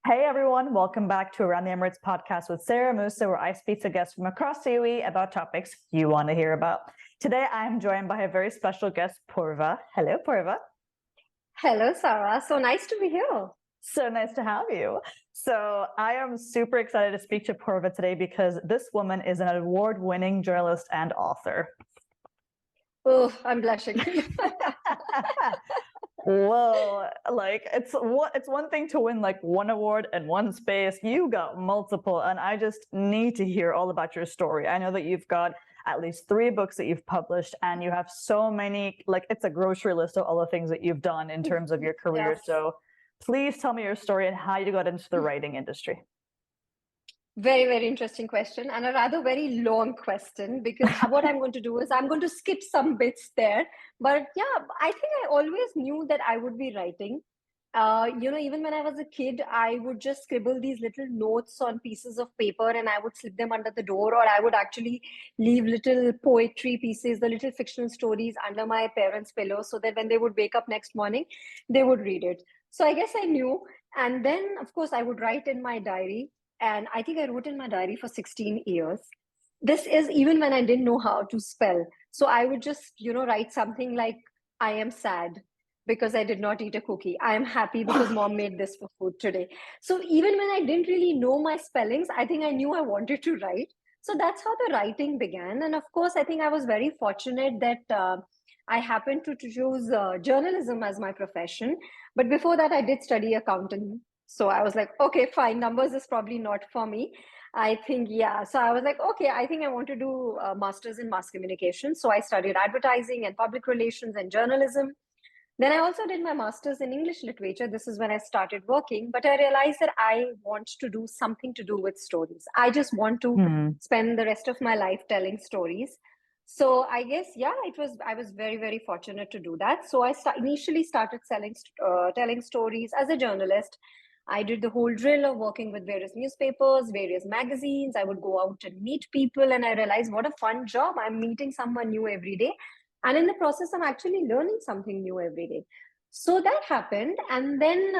Hey everyone, welcome back to Around the Emirates podcast with Sara Mousa, where I speak to guests from across the UAE about topics you want to hear about. Today I'm joined by a very special guest, Purva. Hello, Purva. Hello, Sarah. So nice to be here. So nice to have you. So I am super excited to speak to Purva today because this woman is an award-winning journalist and author. Oh, I'm blushing. Well, like it's one thing to win like one award in one space. You got multiple, and I just need to hear all about your story. I know that you've got at least 3 books that you've published, and you have so many, like it's a grocery list of all the things that you've done in terms of your career. Yes. So please tell me your story and how you got into the writing industry. Very, very interesting question, and a rather very long question because what I'm going to do is I'm going to skip some bits there. But yeah, I think I always knew that I would be writing. Even when I was a kid, I would just scribble these little notes on pieces of paper and I would slip them under the door, or I would actually leave little poetry pieces, the little fictional stories under my parents' pillow so that when they would wake up next morning, they would read it. So I guess I knew. And then, of course, I would write in my diary. And I think I wrote in my diary for 16 years. This is even when I didn't know how to spell. So I would just, write something like, I am sad because I did not eat a cookie. I am happy because mom made this for food today. So even when I didn't really know my spellings, I think I knew I wanted to write. So that's how the writing began. And of course, I think I was very fortunate that I happened to choose journalism as my profession. But before that, I did study accounting. So I was like, okay, fine, numbers is probably not for me. I think, yeah. So I was like, okay, I think I want to do a master's in mass communication. So I studied advertising and public relations and journalism. Then I also did my master's in English literature. This is when I started working, but I realized that I want to do something to do with stories. I just want to Hmm. spend the rest of my life telling stories. So I guess, yeah, I was very, very fortunate to do that. So initially started telling stories as a journalist. I did the whole drill of working with various newspapers, various magazines. I would go out and meet people, and I realized what a fun job. I'm meeting someone new every day. And in the process, I'm actually learning something new every day. So that happened. And then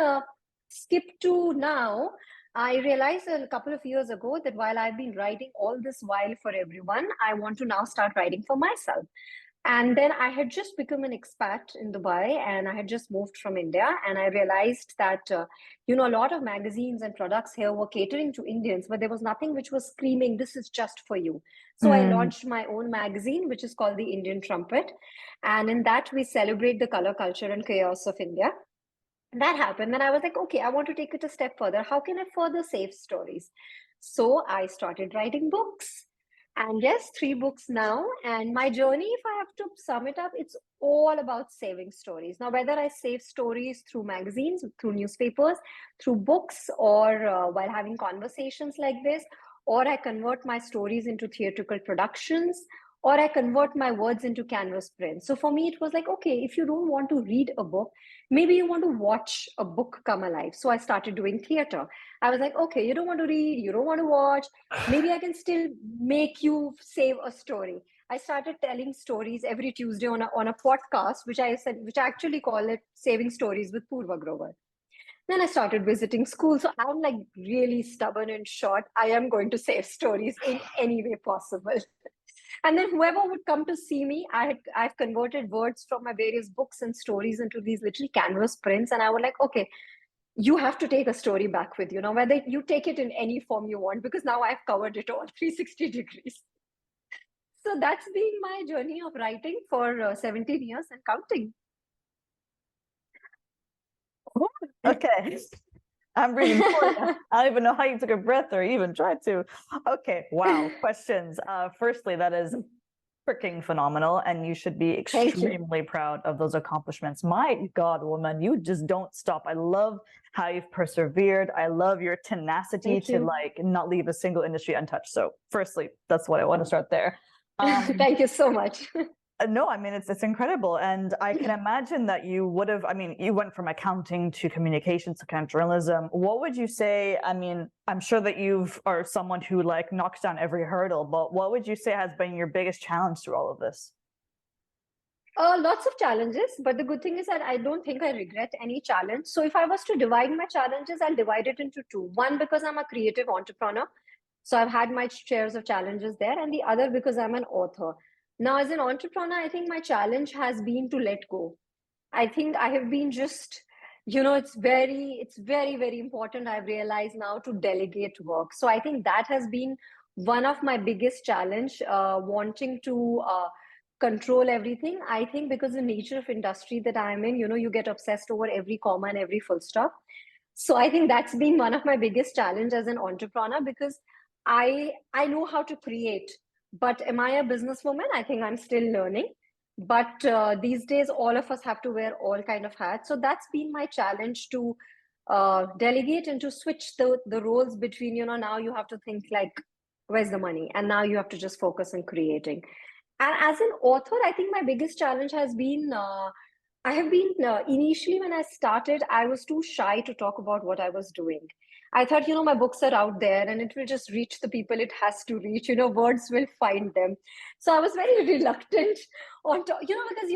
skip to now, I realized a couple of years ago that while I've been writing all this while for everyone, I want to now start writing for myself. And then I had just become an expat in Dubai and I had just moved from India. And I realized that, a lot of magazines and products here were catering to Indians, but there was nothing which was screaming, this is just for you. So I Hmm. launched my own magazine, which is called the Indian Trumpet. And in that, we celebrate the color, culture, and chaos of India. That happened. Then I was like, okay, I want to take it a step further. How can I further save stories? So I started writing books. And yes, 3 books now. And my journey, if I have to sum it up, it's all about saving stories. Now, whether I save stories through magazines, through newspapers, through books, or while having conversations like this, or I convert my stories into theatrical productions, or I convert my words into canvas prints. So for me, it was like, okay, if you don't want to read a book, maybe you want to watch a book come alive. So I started doing theater. I was like, okay, you don't want to read, you don't want to watch, maybe I can still make you save a story. I started telling stories every Tuesday on a podcast, which I actually call it Saving Stories with Purva Grover. Then I started visiting schools. So I'm like really stubborn and short. I am going to save stories in any way possible. And then whoever would come to see me, I've converted words from my various books and stories into these little canvas prints. And I was like, okay, you have to take a story back with you now, whether you take it in any form you want, because now I've covered it all 360 degrees. So that's been my journey of writing for 17 years and counting. Okay. I'm breathing for you. I don't even know how you took a breath or even tried to. Okay, wow. Questions. Firstly, that is freaking phenomenal, and you should be Thank you. extremely proud of those accomplishments. My God, woman, you just don't stop. I love how you've persevered. I love your tenacity Thank to you. like not leave a single industry untouched. So, firstly, that's what I want to start there. Um, Thank you so much. no, I mean it's incredible, and I can imagine that you would have. I mean, you went from accounting to communications to kind of journalism. What would you say? I mean, I'm sure that you've are someone who like knocks down every hurdle, but what would you say has been your biggest challenge through all of this? Lots of challenges, but the good thing is that I don't think I regret any challenge. So if I was to divide my challenges, I'll divide it into two. One, because I'm a creative entrepreneur. So I've had my shares of challenges there. And the other, because I'm an author. Now, as an entrepreneur, I think my challenge has been to let go. I think I have been just, it's very, very important. I've realized now to delegate work. So I think that has been one of my biggest challenge, wanting to control everything. I think because the nature of industry that I'm in, you get obsessed over every comma and every full stop. So I think that's been one of my biggest challenge as an entrepreneur, because I know how to create, but am I a businesswoman? I think I'm still learning. But these days, all of us have to wear all kind of hats. So that's been my challenge, to delegate and to switch the roles between, now you have to think like, where's the money? And now you have to just focus on creating. And as an author, I think my biggest challenge has been, I have been, initially when I started, I was too shy to talk about what I was doing. I thought, my books are out there and it will just reach the people it has to reach, words will find them. So I was very reluctant because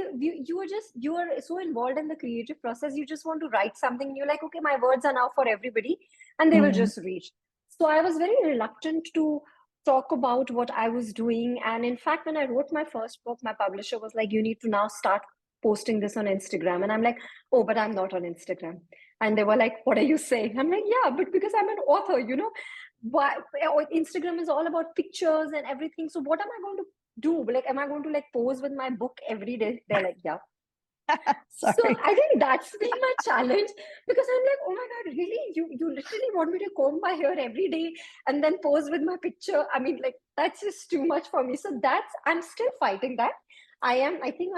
you are so involved in the creative process. You just want to write something. You're like, okay, my words are now for everybody and they will Mhm. just reach. So I was very reluctant to talk about what I was doing. And in fact, when I wrote my first book, my publisher was like, you need to now start posting this on Instagram. And I'm like, oh, but I'm not on Instagram. And they were like, what are you saying? I'm like, yeah, but because I'm an author, why Instagram is all about pictures and everything. So what am I going to do? Like, am I going to like pose with my book every day? They're like, yeah. So Sorry. I think that's been my challenge, because I'm like, oh my God, really? You literally want me to comb my hair every day and then pose with my picture? I mean, like, that's just too much for me. So I'm still fighting that. I think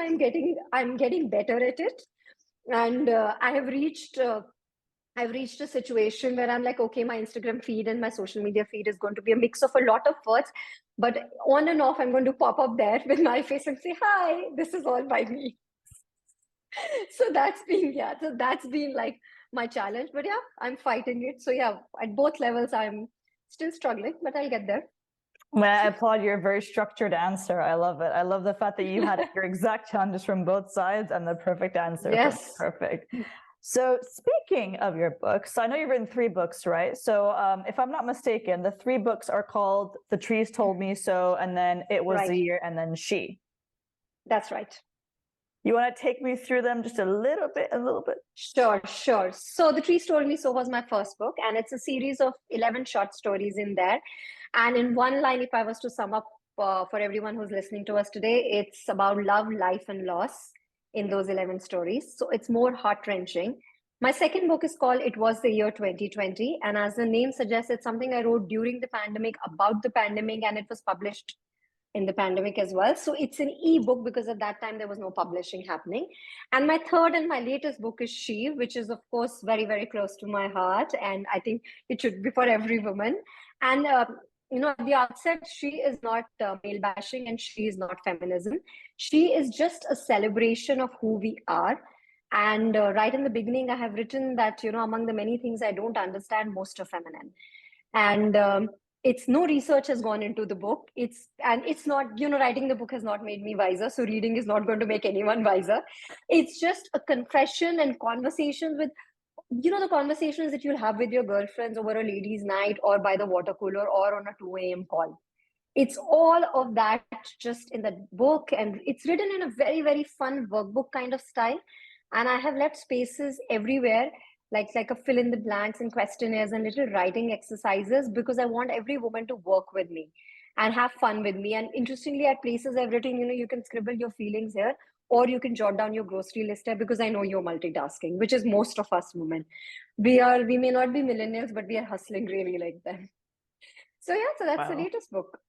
I'm getting better at it. And I've reached a situation where I'm like, okay, my Instagram feed and my social media feed is going to be a mix of a lot of words, but on and off, I'm going to pop up there with my face and say, hi, this is all by me. So that's been like my challenge, but yeah, I'm fighting it. So yeah, at both levels, I'm still struggling, but I'll get there. Well, I applaud your very structured answer. I love it. I love the fact that you had your exact challenges from both sides and the perfect answer from Yes. perfect. So speaking of your books, I know you've written 3 books, right? So if I'm not mistaken, the 3 books are called The Trees Told Me So, and then It Was the Right. Year, and then She. That's right. You want to take me through them just a little bit, a little bit? Sure, sure. So The Tree Told Me So was my first book, and it's a series of 11 short stories in there. And in one line, if I was to sum up for everyone who's listening to us today, it's about love, life, and loss in those 11 stories. So it's more heart-wrenching. My second book is called It Was the Year 2020. And as the name suggests, it's something I wrote during the pandemic, about the pandemic, and it was published in the pandemic as well. So it's an ebook, because at that time there was no publishing happening. And my third and my latest book is She, which is, of course, very, very close to my heart. And I think it should be for every woman. And, at the outset, She is not male bashing and She is not feminism. She is just a celebration of who we are. And right in the beginning, I have written that, among the many things I don't understand, most are feminine. And it's no research has gone into the book. It's not, writing the book has not made me wiser, so reading is not going to make anyone wiser. It's just a confession and conversations with, the conversations that you'll have with your girlfriends over a ladies night or by the water cooler or on a 2 a.m. call. It's all of that just in the book, and it's written in a very, very fun workbook kind of style. And I have left spaces everywhere, like a fill in the blanks and questionnaires and little writing exercises, because I want every woman to work with me and have fun with me. And interestingly, at places I've written, you can scribble your feelings here, or you can jot down your grocery list here, because I know you're multitasking, which is most of us women. We may not be millennials, but we are hustling really like them. So yeah, so that's the Wow. latest book.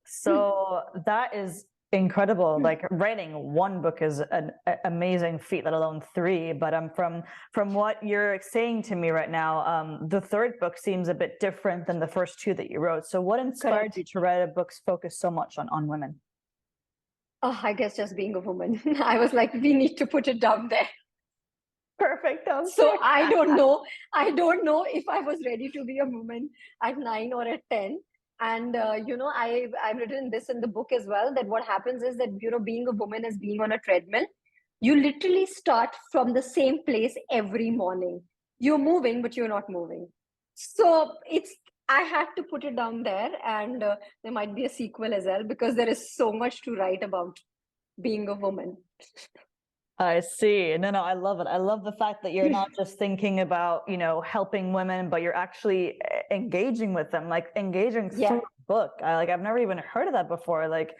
So that is incredible. Like writing 1 book is an amazing feat, let alone 3. But from what you're saying to me right now, the 3rd book seems a bit different than the first 2 that you wrote. So what inspired Correct. you to write a book focused so much on women? Oh, I guess just being a woman. I was like, we need to put it down there. Perfect answer. So I don't know. I don't know if I was ready to be a woman at 9 or at 10. And I've written this in the book as well, that what happens is that, being a woman is being on a treadmill. You literally start from the same place every morning. You're moving, but you're not moving. So I had to put it down there, and there might be a sequel as well, because there is so much to write about being a woman. I see. No, I love it. I love the fact that you're not just thinking about, helping women, but you're actually engaging with them, like engaging Yeah. through the book. I've never even heard of that before. Like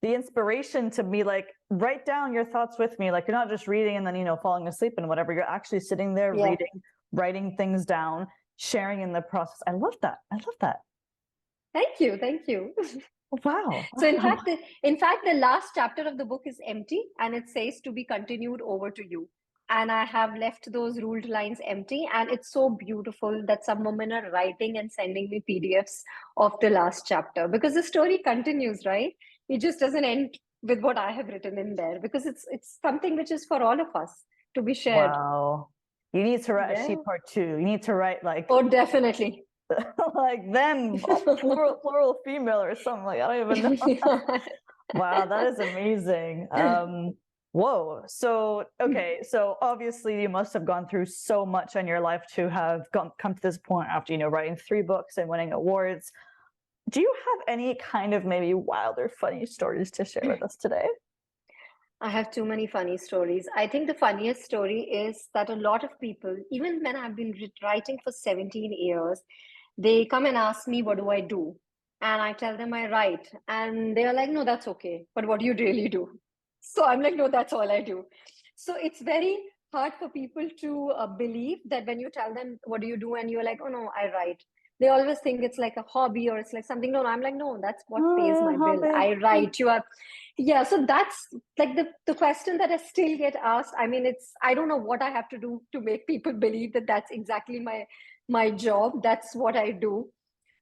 the inspiration to be like, write down your thoughts with me. Like you're not just reading and then, falling asleep and whatever. You're actually sitting there Yeah. reading, writing things down, sharing in the process. I love that. I love that. Thank you. Thank you. Wow. So in fact, the last chapter of the book is empty, and it says to be continued over to you. And I have left those ruled lines empty, and it's so beautiful that some women are writing and sending me PDFs of the last chapter, because the story continues, right? It just doesn't end with what I have written in there, because it's something which is for all of us to be shared. Wow. You need to write a Yeah. sheet part 2. You need to write like Oh, definitely. like them plural female or something, like I don't even know. Wow, that is amazing. Whoa. So okay, so obviously you must have gone through so much in your life to have come to this point after writing 3 books and winning awards. Do you have any kind of maybe wild or funny stories to share with us today? I have too many funny stories. I think the funniest story is that a lot of people, even when I've been writing for 17 years, they come and ask me, what do I do? And I tell them I write. And they are like, no, that's okay. But what do you really do? So I'm like, no, that's all I do. So it's very hard for people to believe that when you tell them, what do you do? And you're like, oh, no, I write. They always think it's like a hobby or it's like something. No, I'm like, no, that's what pays my bill. I write. You are. Yeah, so that's like the question that I still get asked. I mean, I don't know what I have to do to make people believe that that's exactly my job. That's what I do.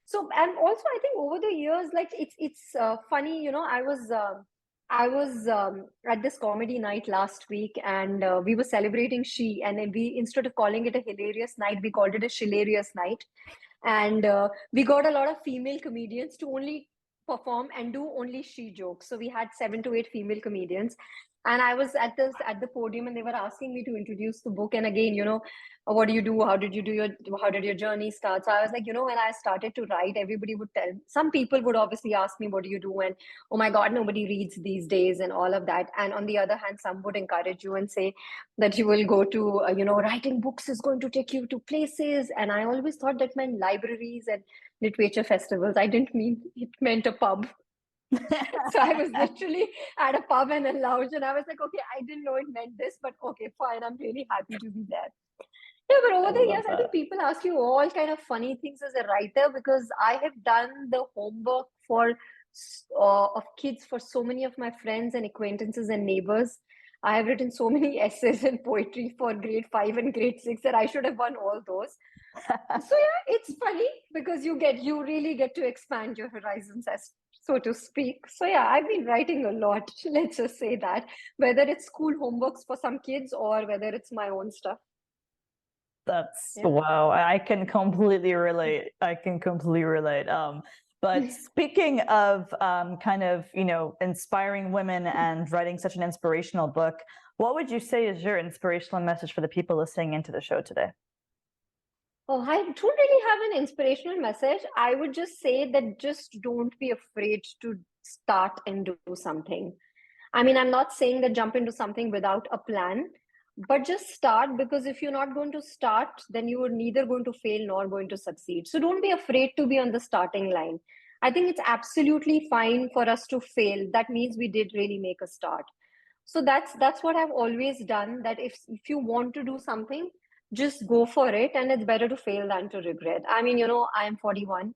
So, and also I think over the years, like it's funny, I was at this comedy night last week, and we were celebrating She, and then we, instead of calling it a hilarious night, we called it a shilarious night. And we got a lot of female comedians to only perform and do only she jokes. So we had 7 to 8 female comedians, and I was at the podium, and they were asking me to introduce the book. And again, what do you do? How did your journey start? So I was like, when I started to write, everybody would tell. Some people would obviously ask me, what do you do? And oh my God, nobody reads these days, and all of that. And on the other hand, some would encourage you and say that you will go to, writing books is going to take you to places. And I always thought that meant libraries and literature festivals. I didn't mean it meant a pub. So I was literally at a pub and a lounge, and I was like, okay, I didn't know it meant this, but okay, fine. I'm really happy to be there. Yeah, but I over the love years, I that. think people ask you all kind of funny things as a writer, because I have done the homework of kids for so many of my friends and acquaintances and neighbors. I have written so many essays and poetry for grade 5 and grade 6 that I should have won all those. So yeah, it's funny because you really get to expand your horizons, as so to speak. So yeah, I've been writing a lot. Let's just say that, whether it's school homeworks for some kids or whether it's my own stuff. That's Yeah. wow. I can completely relate. I can completely relate. But speaking of kind of, inspiring women and writing such an inspirational book, what would you say is your inspirational message for the people listening into the show today? Oh, I don't really have an inspirational message. I would just say that just don't be afraid to start and do something. I mean, I'm not saying that jump into something without a plan, but just start, because if you're not going to start, then you are neither going to fail nor going to succeed. So don't be afraid to be on the starting line. I think it's absolutely fine for us to fail. That means we did really make a start. So that's what I've always done, that if you want to do something, just go for it, and it's better to fail than to regret. I mean, I'm 41,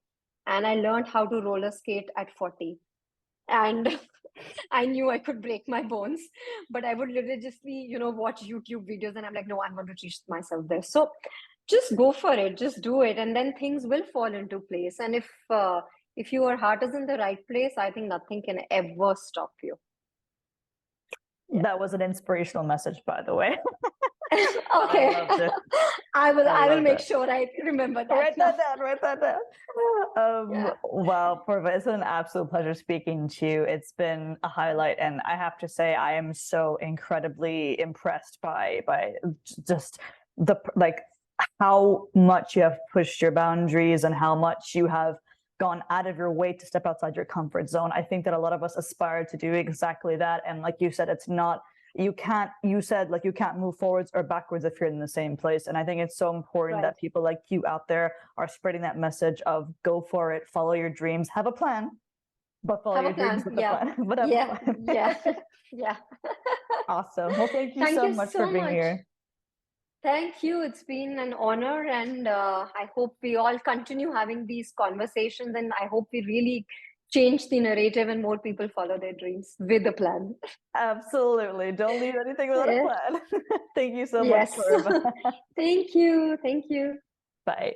and I learned how to roller skate at 40, and I knew I could break my bones, but I would religiously, watch YouTube videos, and I'm like, no, I'm going to teach myself this. So just go for it, just do it, and then things will fall into place. And if your heart is in the right place, I think nothing can ever stop you. Yeah. That was an inspirational message, by the way. Okay. I loved it. I will. I I will loved make it. sure I remember that Write now. that down. Write that down. Yeah. Wow, Purva, it's been an absolute pleasure speaking to you. It's been a highlight, and I have to say, I am so incredibly impressed by just the like how much you have pushed your boundaries and how much you have gone out of your way to step outside your comfort zone. I think that a lot of us aspire to do exactly that, and like you said, it's not you said like you can't move forwards or backwards if you're in the same place. And I think it's so important Right. that people like you out there are spreading that message of go for it, follow your dreams, have a plan, but follow Have a your dreams plan. with a Yeah. plan. But have a Yeah. plan. Yeah. Yeah. Awesome. Well, thank you Thank so you much for so being much. here. Thank you. It's been an honor, and I hope we all continue having these conversations. And I hope we really change the narrative and more people follow their dreams with a plan. Absolutely. Don't leave anything without a Yeah. plan. Thank you so much, Yes. Purva. Thank you. Thank you. Bye.